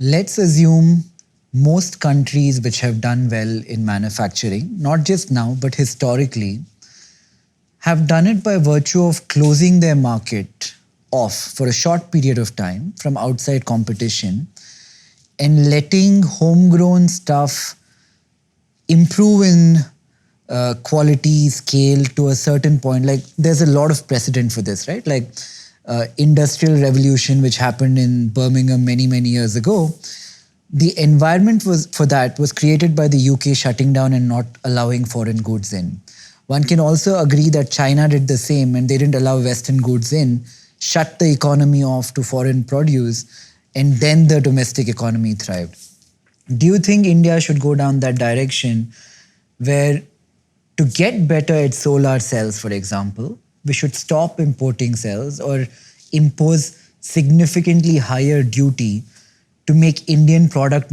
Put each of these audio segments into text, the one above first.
let's assume most countries which have done well in manufacturing, not just now, but historically, have done it by virtue of closing their market off for a short period of time from outside competition and letting homegrown stuff improve in quality, scale to a certain point. Like there's a lot of precedent for this, right? Like industrial revolution, which happened in Birmingham many, many years ago. The environment was created by the UK shutting down and not allowing foreign goods in. One can also agree that China did the same and they didn't allow Western goods in, shut the economy off to foreign produce, and then the domestic economy thrived. Do you think India should go down that direction where to get better at solar cells, for example, we should stop importing cells or impose significantly higher duty to make Indian product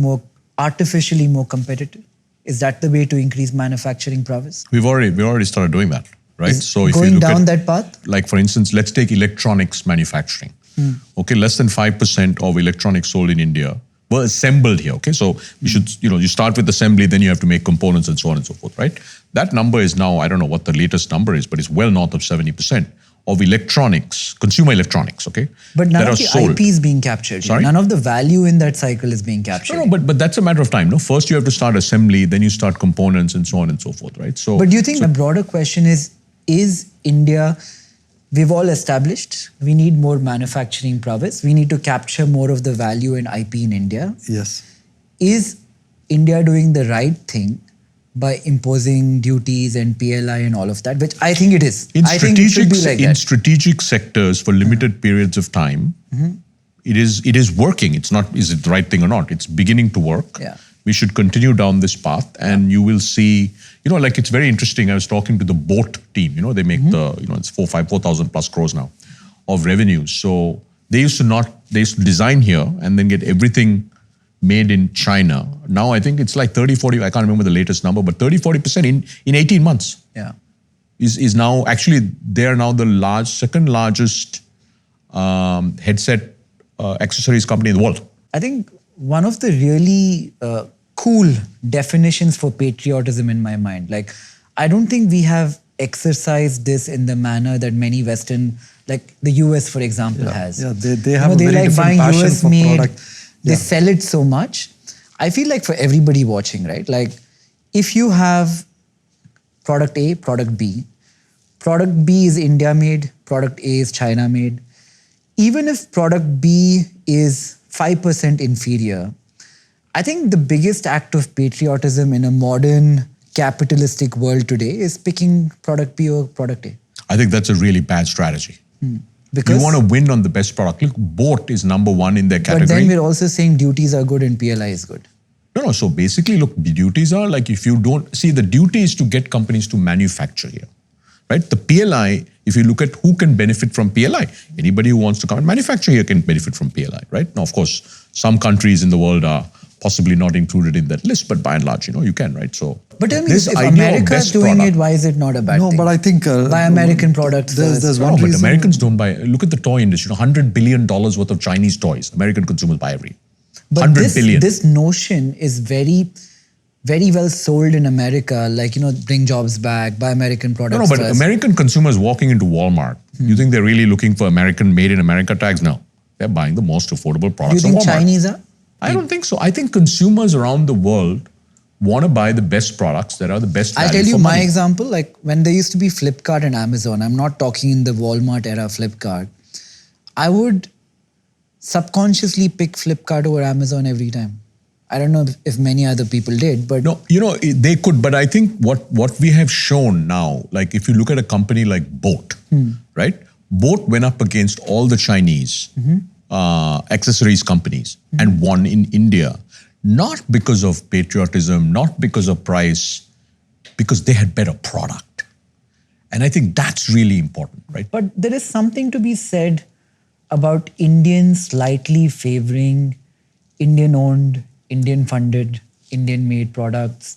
artificially more competitive? Is that the way to increase manufacturing prowess? We've already started doing that, right? So if going down that path? Like for instance, let's take electronics manufacturing. Okay, less than 5% of electronics sold in India were assembled here. Okay, so you should, you start with assembly, then you have to make components and so on and so forth, right? That number is now, I don't know what the latest number is, but it's well north of 70% of electronics, consumer electronics, okay? But none of the IP is being captured. Sorry? None of the value in that cycle is being captured. No, but that's a matter of time. No, first you have to start assembly, then you start components and so on and so forth, right? So, but do you think the broader question is India, we've all established, we need more manufacturing prowess. We need to capture more of the value and IP in India. Yes. Is India doing the right thing by imposing duties and PLI and all of that, which I think it is. I think it should be like that. In strategic sectors for limited periods of time, it is working. It's not, is it the right thing or not? It's beginning to work. Yeah. We should continue down this path and you will see, like it's very interesting. I was talking to the boat team, they make it's 4,000 plus crores now of revenues. So they used to design here and then get everything made in China. Now I think it's like 30, 40, I can't remember the latest number, but 30, 40% in 18 months. Yeah. Is now, actually, they are now the second largest headset accessories company in the world. I think one of the really cool definitions for patriotism in my mind, like I don't think we have exercised this in the manner that many Western, like the US for example has. Yeah, they have a very like different passion US for made, product. They sell it so much. I feel like for everybody watching, right? Like if you have product A, product B is India made, product A is China made. Even if product B is 5% inferior, I think the biggest act of patriotism in a modern capitalistic world today is picking product B or product A. I think that's a really bad strategy. Because you want to win on the best product. Look, boat is number one in their category. But then we're also saying duties are good and PLI is good. No. So basically, look, the duties are like if you don't... See, the duty is to get companies to manufacture here, right? The PLI, if you look at who can benefit from PLI, anybody who wants to come and manufacture here can benefit from PLI, right? Now, of course, some countries in the world are possibly not included in that list, but by and large, you can, right? So, but tell me, if America is doing it, why is it not a bad thing? No, but I think... buy American products. There's one but reason. Americans don't buy... Look at the toy industry, $100 billion worth of Chinese toys. American consumers buy every. But this notion is very, very well sold in America, like, bring jobs back, buy American products. No, but American consumers walking into Walmart, you think they're really looking for American, made in America tags? No. They're buying the most affordable products. Do you think Chinese are? I don't think so. I think consumers around the world want to buy the best products that are the best value I'll tell you for my money. example, like when there used to be Flipkart and Amazon, I'm not talking in the Walmart era Flipkart, I would subconsciously pick Flipkart over Amazon every time. I don't know if many other people did, but... No, they could, but I think what we have shown now, like if you look at a company like Boat, right? Boat went up against all the Chinese accessories companies and won in India, not because of patriotism, not because of price, because they had better product. And I think that's really important, right? But there is something to be said about Indians slightly favoring Indian-owned, Indian-funded, Indian-made products,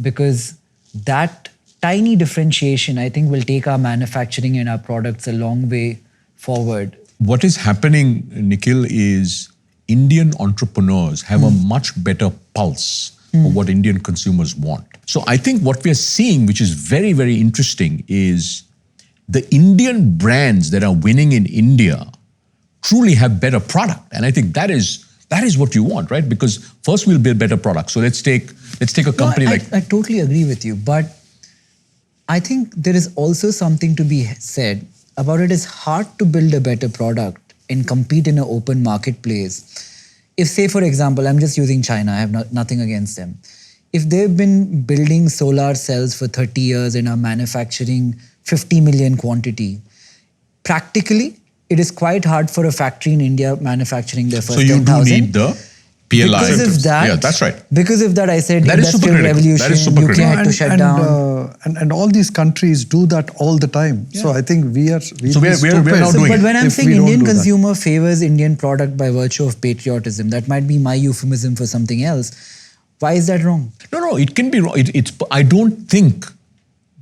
because that tiny differentiation, I think, will take our manufacturing and our products a long way forward. What is happening, Nikhil, is Indian entrepreneurs have a much better pulse of what Indian consumers want. So I think what we are seeing, which is very, very interesting, is the Indian brands that are winning in India truly have better product. And I think that is what you want, right? Because first we'll build better products. So let's take a company I totally agree with you, but I think there is also something to be said about it is hard to build a better product and compete in an open marketplace. If, say, for example, I'm just using China, I have nothing against them. If they've been building solar cells for 30 years and are manufacturing 50 million quantity, practically, it is quite hard for a factory in India manufacturing their first 10,000. So you do need the PLI. Because of that, yeah, that's right. Because of that, I said that industrial revolution, UK had to shut down. And all these countries do that all the time. Yeah. So I think we are now doing But when I'm if saying we don't Indian do that. consumer favors Indian product by virtue of patriotism, that might be my euphemism for something else. Why is that wrong? No, it can be wrong. I don't think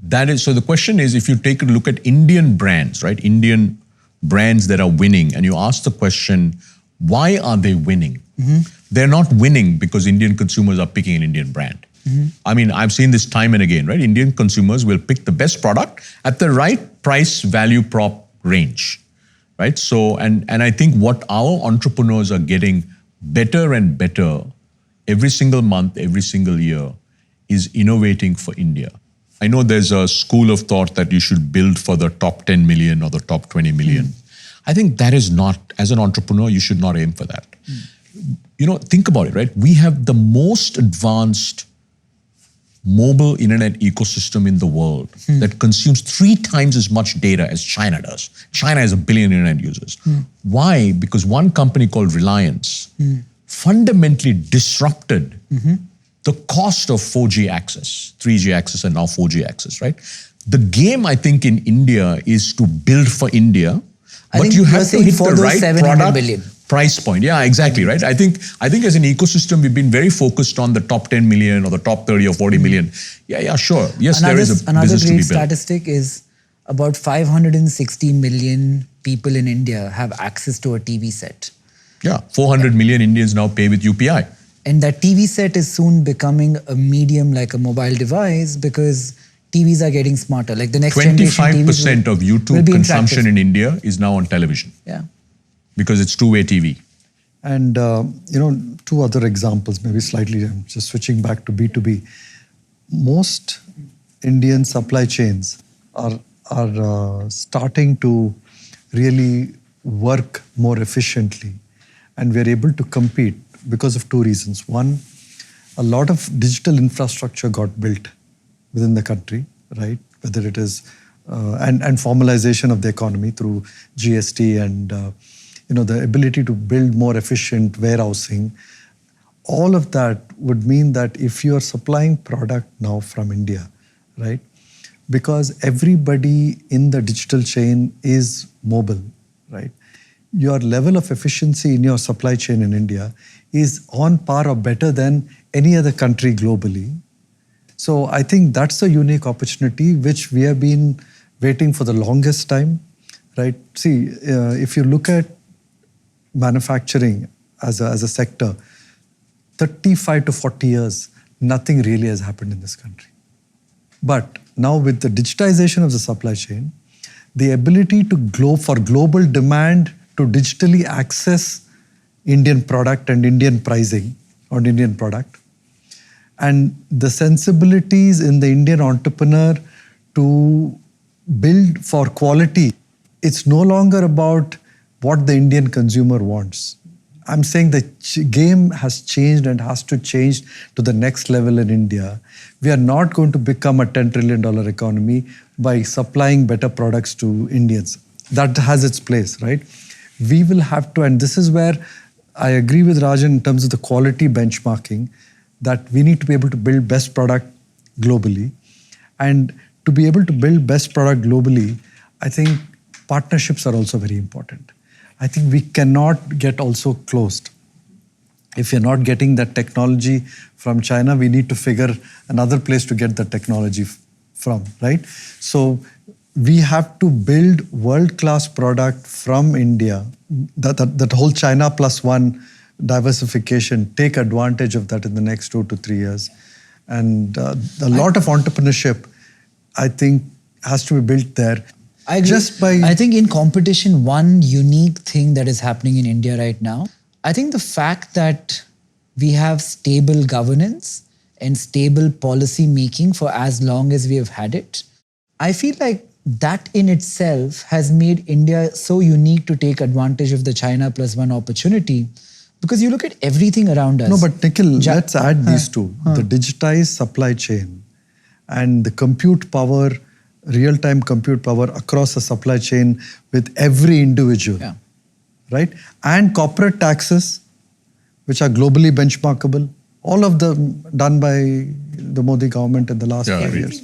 that is. So the question is, if you take a look at Indian brands, right? Indian brands that are winning, and you ask the question, why are they winning? They're not winning because Indian consumers are picking an Indian brand. I mean, I've seen this time and again, right? Indian consumers will pick the best product at the right price value prop range, right? So, and I think what our entrepreneurs are getting better and better every single month, every single year is innovating for India. I know there's a school of thought that you should build for the top 10 million or the top 20 million. I think that is not, as an entrepreneur, you should not aim for that. You know, think about it, right? We have the most advanced mobile internet ecosystem in the world that consumes 3 times as much data as China does. China has 1 billion internet users. Why? Because one company called Reliance fundamentally disrupted the cost of 4G access, 3G access and now 4G access, right? The game, I think, in India is to build for India, but you have to hit the right product price point. Yeah, exactly, right? I think as an ecosystem, we've been very focused on the top 10 million or the top 30 or 40 million. Yeah, sure. Yes, there is a business to be built. Another great statistic is about 560 million people in India have access to a TV set. Yeah, 400 million Indians now pay with UPI. And that TV set is soon becoming a medium like a mobile device because TVs are getting smarter. Like the next 25% of YouTube consumption in India is now on television. Yeah. Because it's two-way TV. And, 2 other examples, maybe slightly, I'm just switching back to B2B. Most Indian supply chains are starting to really work more efficiently. And we're able to compete because of 2 reasons. One, a lot of digital infrastructure got built within the country, right? Whether it is, and formalization of the economy through GST and, the ability to build more efficient warehousing. All of that would mean that if you are supplying product now from India, right? Because everybody in the digital chain is mobile, right? Your level of efficiency in your supply chain in India is on par or better than any other country globally. So I think that's a unique opportunity which we have been waiting for the longest time, right? See, if you look at manufacturing as a sector, 35 to 40 years, nothing really has happened in this country. But now with the digitization of the supply chain, the ability to for global demand to digitally access Indian product and Indian pricing on Indian product, and the sensibilities in the Indian entrepreneur to build for quality. It's no longer about what the Indian consumer wants. I'm saying the game has changed and has to change to the next level in India. We are not going to become a $10 trillion economy by supplying better products to Indians. That has its place, right? We will have to, and this is where I agree with Rajan in terms of the quality benchmarking, that we need to be able to build best product globally. And to be able to build best product globally, I think partnerships are also very important. I think we cannot get also closed. If you're not getting that technology from China, we need to figure another place to get the technology from, right? So we have to build world-class product from India. That whole China plus one diversification, take advantage of that in the next 2 to 3 years. And a lot of entrepreneurship, I think, has to be built there. I agree. I think in competition, one unique thing that is happening in India right now, I think the fact that we have stable governance and stable policy making for as long as we have had it, I feel like that in itself has made India so unique to take advantage of the China plus one opportunity, because you look at everything around us. No, but Nikhil, let's add these two. The digitized supply chain and the compute power, real-time compute power across the supply chain with every individual, right? And corporate taxes, which are globally benchmarkable, all of them done by the Modi government in the last 5 years.